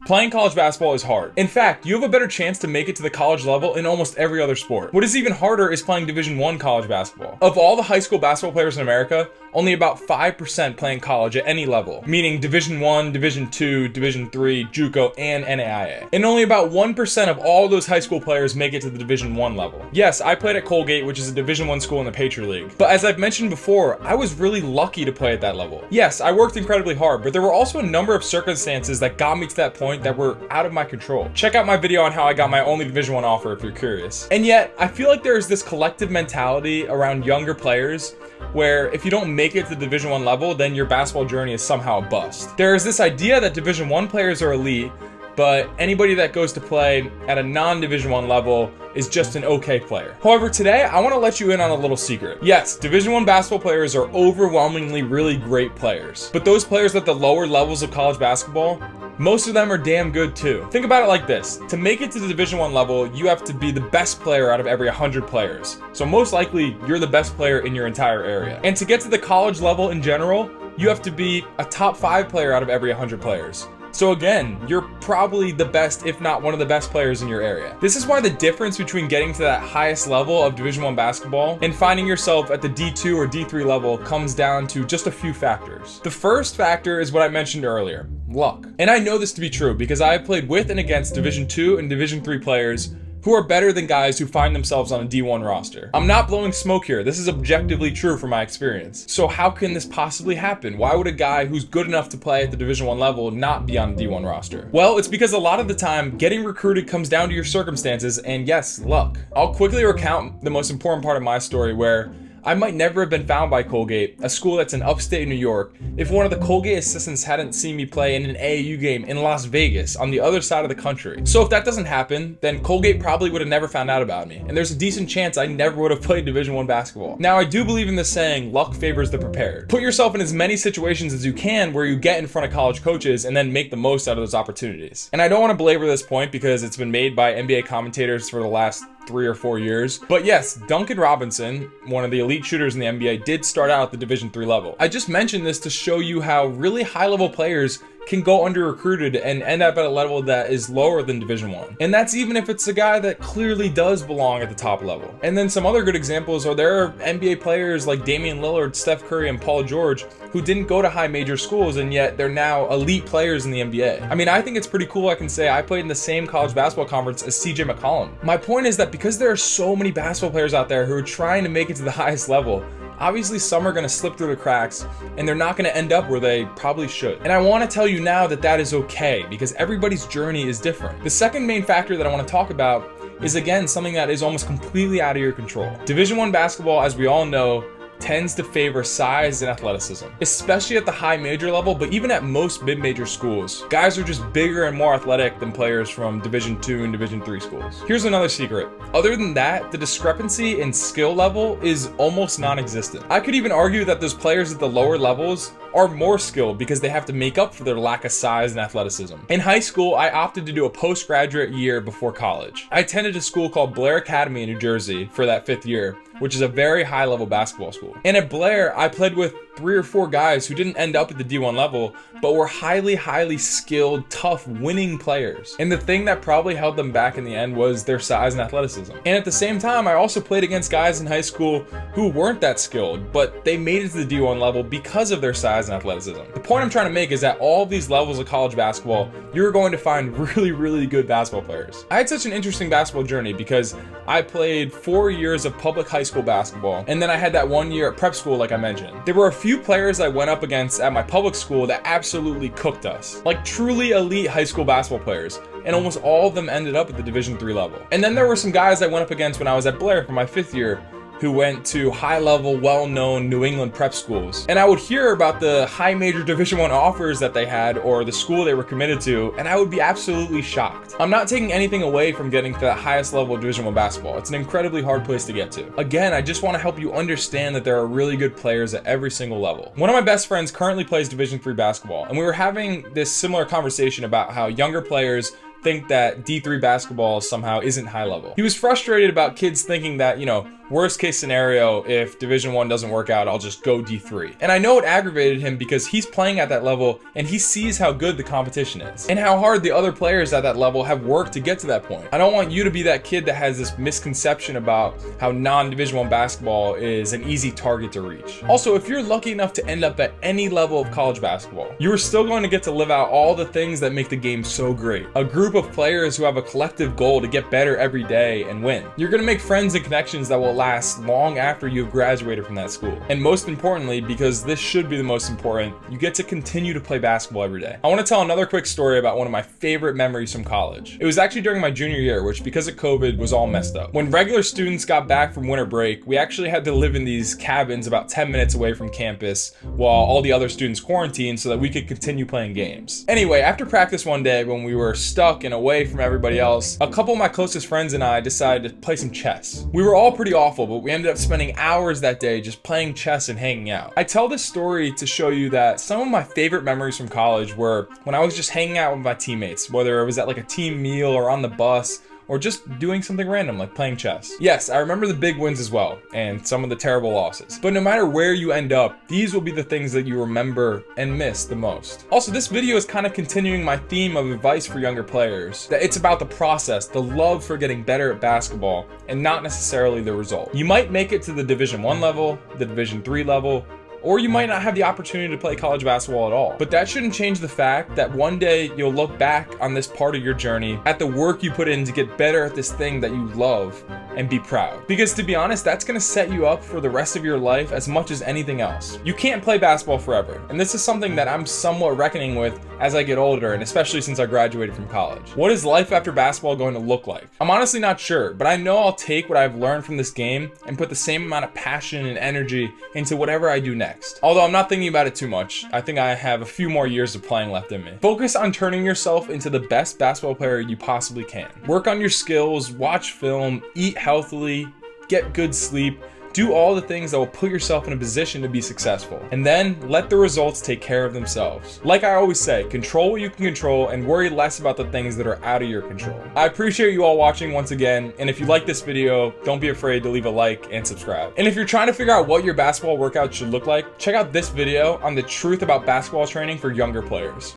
Playing college basketball is hard. In fact, you have a better chance to make it to the college level in almost every other sport. What is even harder is playing Division I college basketball. Of all the high school basketball players in America, only about 5% play in college at any level, meaning Division I, Division II, Division III, Juco, and NAIA. And only about 1% of all those high school players make it to the Division I level. Yes, I played at Colgate, which is a Division I school in the Patriot League. But as I've mentioned before, I was really lucky to play at that level. Yes, I worked incredibly hard, but there were also a number of circumstances that got me to that point that were out of my control. Check out my video on how I got my only Division I offer if you're curious. And yet, I feel like there's this collective mentality around younger players where if you don't make it to the Division I level, then your basketball journey is somehow a bust. There is this idea that Division I players are elite, but anybody that goes to play at a non-Division I level is just an okay player. However, today I want to let you in on a little secret. Yes, Division I basketball players are overwhelmingly really great players, but those players at the lower levels of college basketball, most of them are damn good too. Think about it like this. To make it to the Division I level, you have to be the best player out of every 100 players. So most likely, you're the best player in your entire area. And to get to the college level in general, you have to be a top 5 player out of every 100 players. So again, you're probably the best, if not one of the best players in your area. This is why the difference between getting to that highest level of Division I basketball and finding yourself at the D2 or D3 level comes down to just a few factors. The first factor is what I mentioned earlier, luck. And I know this to be true because I have played with and against Division II and Division III players who are better than guys who find themselves on a D1 roster. I'm not blowing smoke here. This is objectively true from my experience. So how can this possibly happen? Why would a guy who's good enough to play at the Division I level not be on a D1 roster? Well, it's because a lot of the time, getting recruited comes down to your circumstances and yes, luck. I'll quickly recount the most important part of my story where I might never have been found by Colgate, a school that's in upstate New York, if one of the Colgate assistants hadn't seen me play in an AAU game in Las Vegas on the other side of the country. So if that doesn't happen, then Colgate probably would have never found out about me. And there's a decent chance I never would have played Division I basketball. Now, I do believe in this saying, luck favors the prepared. Put yourself in as many situations as you can where you get in front of college coaches and then make the most out of those opportunities. And I don't want to belabor this point because it's been made by NBA commentators for the last 3 or 4 years. But yes, Duncan Robinson, one of the elite shooters in the NBA, did start out at the Division III level. I just mentioned this to show you how really high-level players can go under-recruited and end up at a level that is lower than Division I. And that's even if it's a guy that clearly does belong at the top level. And then some other good examples are there are NBA players like Damian Lillard, Steph Curry, and Paul George who didn't go to high major schools and yet they're now elite players in the NBA. I mean, I think it's pretty cool I can say I played in the same college basketball conference as CJ McCollum. My point is that because there are so many basketball players out there who are trying to make it to the highest level, obviously some are going to slip through the cracks and they're not going to end up where they probably should. And I want to tell you now that that is okay because everybody's journey is different. The second main factor that I want to talk about is again something that is almost completely out of your control. Division I basketball, as we all know, tends to favor size and athleticism, especially at the high major level, but even at most mid-major schools. Guys are just bigger and more athletic than players from Division II and Division III schools. Here's another secret. Other than that, the discrepancy in skill level is almost non-existent. I could even argue that those players at the lower levels are more skilled because they have to make up for their lack of size and athleticism. In high school, I opted to do a postgraduate year before college. I attended a school called Blair Academy in New Jersey for that 5th year, which is a very high-level basketball school. And at Blair, I played with 3 or 4 guys who didn't end up at the D1 level, but were highly skilled, tough, winning players. And the thing that probably held them back in the end was their size and athleticism. And at the same time, I also played against guys in high school who weren't that skilled, but they made it to the D1 level because of their size and athleticism. The point I'm trying to make is that all these levels of college basketball, you're going to find really good basketball players. I had such an interesting basketball journey because I played 4 years of public high school basketball, and then I had that 1 year at prep school like I mentioned. There were a few players I went up against at my public school that absolutely cooked us. Like truly elite high school basketball players, and almost all of them ended up at the Division III level. And then there were some guys I went up against when I was at Blair for my 5th year who went to high-level, well-known New England prep schools. And I would hear about the high major Division I offers that they had or the school they were committed to, and I would be absolutely shocked. I'm not taking anything away from getting to that highest level of Division I basketball. It's an incredibly hard place to get to. Again, I just want to help you understand that there are really good players at every single level. One of my best friends currently plays Division III basketball, and we were having this similar conversation about how younger players think that D3 basketball somehow isn't high level. He was frustrated about kids thinking that, Worst case scenario, if Division 1 doesn't work out, I'll just go D3. And I know it aggravated him because he's playing at that level and he sees how good the competition is and how hard the other players at that level have worked to get to that point. I don't want you to be that kid that has this misconception about how non-Division 1 basketball is an easy target to reach. Also, if you're lucky enough to end up at any level of college basketball, you are still going to get to live out all the things that make the game so great. A group of players who have a collective goal to get better every day and win. You're going to make friends and connections that will last long after you've graduated from that school. And most importantly, because this should be the most important, you get to continue to play basketball every day. I want to tell another quick story about one of my favorite memories from college. It was actually during my junior year, which because of COVID was all messed up. When regular students got back from winter break, we actually had to live in these cabins about 10 minutes away from campus while all the other students quarantined so that we could continue playing games. Anyway, after practice one day when we were stuck and away from everybody else, a couple of my closest friends and I decided to play some chess. We were all pretty awful, but we ended up spending hours that day just playing chess and hanging out. I tell this story to show you that some of my favorite memories from college were when I was just hanging out with my teammates, whether it was at like a team meal or on the bus, or just doing something random like playing chess. Yes, I remember the big wins as well, and some of the terrible losses. But no matter where you end up, these will be the things that you remember and miss the most. Also, this video is kind of continuing my theme of advice for younger players, that it's about the process, the love for getting better at basketball, and not necessarily the result. You might make it to the Division 1 level, the Division 3 level, or you might not have the opportunity to play college basketball at all. But that shouldn't change the fact that one day you'll look back on this part of your journey at the work you put in to get better at this thing that you love and be proud. Because to be honest, that's gonna set you up for the rest of your life as much as anything else. You can't play basketball forever, and this is something that I'm somewhat reckoning with as I get older, and especially since I graduated from college. What is life after basketball going to look like? I'm honestly not sure, but I know I'll take what I've learned from this game and put the same amount of passion and energy into whatever I do next. Although I'm not thinking about it too much, I think I have a few more years of playing left in me. Focus on turning yourself into the best basketball player you possibly can. Work on your skills, watch film, eat healthily, get good sleep, do all the things that will put yourself in a position to be successful. And then let the results take care of themselves. Like I always say, control what you can control and worry less about the things that are out of your control. I appreciate you all watching once again, and if you like this video, don't be afraid to leave a like and subscribe. And if you're trying to figure out what your basketball workout should look like, check out this video on the truth about basketball training for younger players.